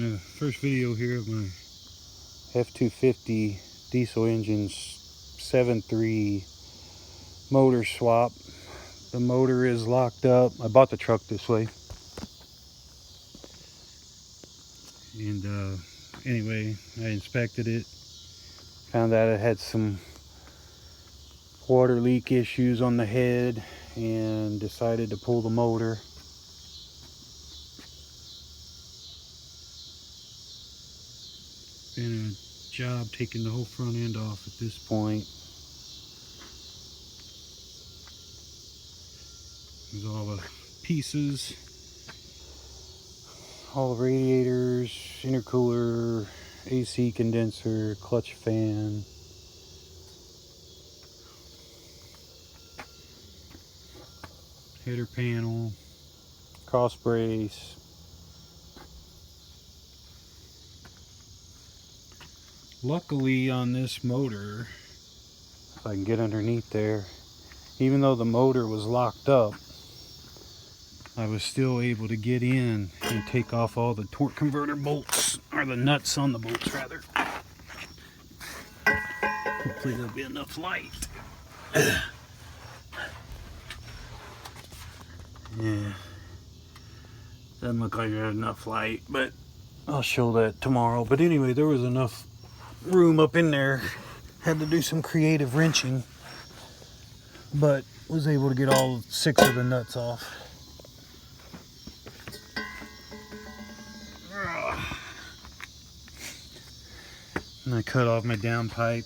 First video here of my F250 diesel engine's 7.3 motor swap. The motor is locked up. I bought the truck this way. And anyway, I inspected it. Found out it had some water leak issues on the head and decided to pull the motor. Been a job taking the whole front end off at this point. There's all the pieces, all the radiators, intercooler, AC condenser, clutch fan. Header panel, cross brace. Luckily on this motor, if I can get underneath there, even though the motor was locked up, I was still able to get in and take off all the torque converter bolts, or the nuts on the bolts rather. Hopefully there'll be enough light. Yeah, doesn't look like there's enough light, but I'll show that tomorrow. But anyway, there was enough room up in there. Had to do some creative wrenching, but was able to get all 6 of the nuts off. And I cut off my downpipe.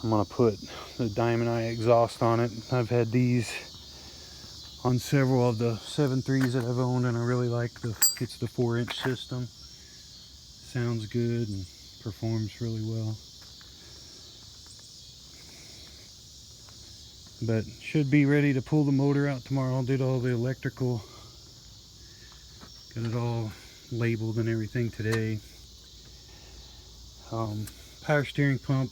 I'm gonna put the Diamond Eye exhaust on it. I've had these on several of the 7.3s that I've owned, and I really like it's the 4-inch system. Sounds good and performs really well. But should be ready to pull the motor out tomorrow. I did all the electrical, got it all labeled and everything today. Power steering pump,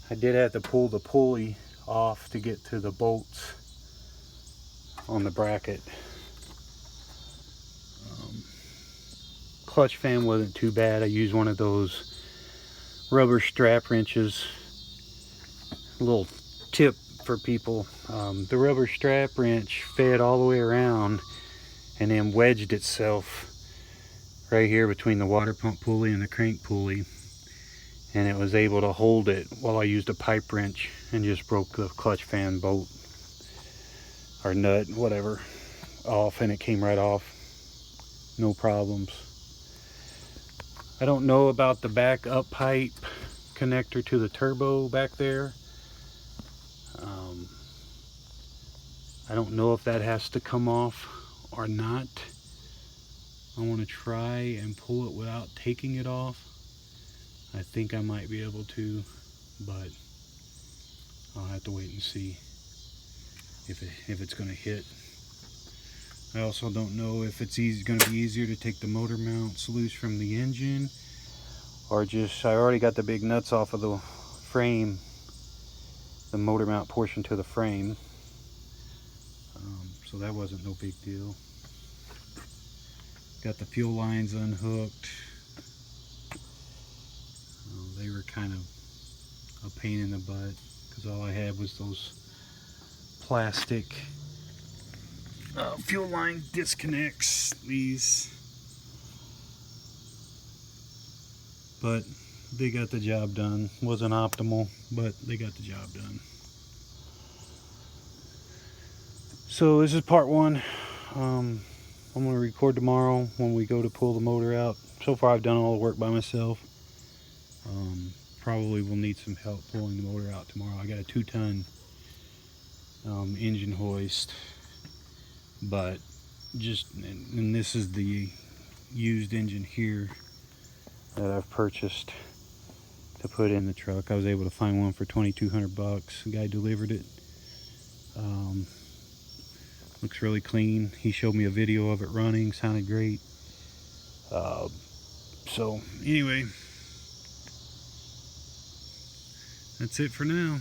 I did have to pull the pulley off to get to the bolts on the bracket. Clutch fan wasn't too bad. I used one of those rubber strap wrenches. A little tip for people, the rubber strap wrench fed all the way around and then wedged itself right here between the water pump pulley and the crank pulley, and it was able to hold it while I used a pipe wrench and just broke the clutch fan bolt or nut, whatever, off, and it came right off, no problems. I don't know about the back up pipe connector to the turbo back there. I don't know if that has to come off or not. I want to try and pull it without taking it off. I think I might be able to, but I'll have to wait and see if it's going to hit. I also don't know if it's going to be easier to take the motor mounts loose from the engine, or just, I already got the big nuts off of the frame, the motor mount portion to the frame, so that wasn't no big deal. Got the fuel lines unhooked. They were kind of a pain in the butt because all I had was those plastic fuel line disconnects, these. But they got the job done. Wasn't optimal, but they got the job done. So this is part 1. I'm going to record tomorrow when we go to pull the motor out. So far I've done all the work by myself. Probably will need some help pulling the motor out tomorrow. I got a 2-ton engine hoist, but and this is the used engine here that I've purchased to put in the truck. I was able to find one for $2,200. The guy delivered it. Looks really clean. He showed me a video of it running. Sounded great. So anyway, that's it for now.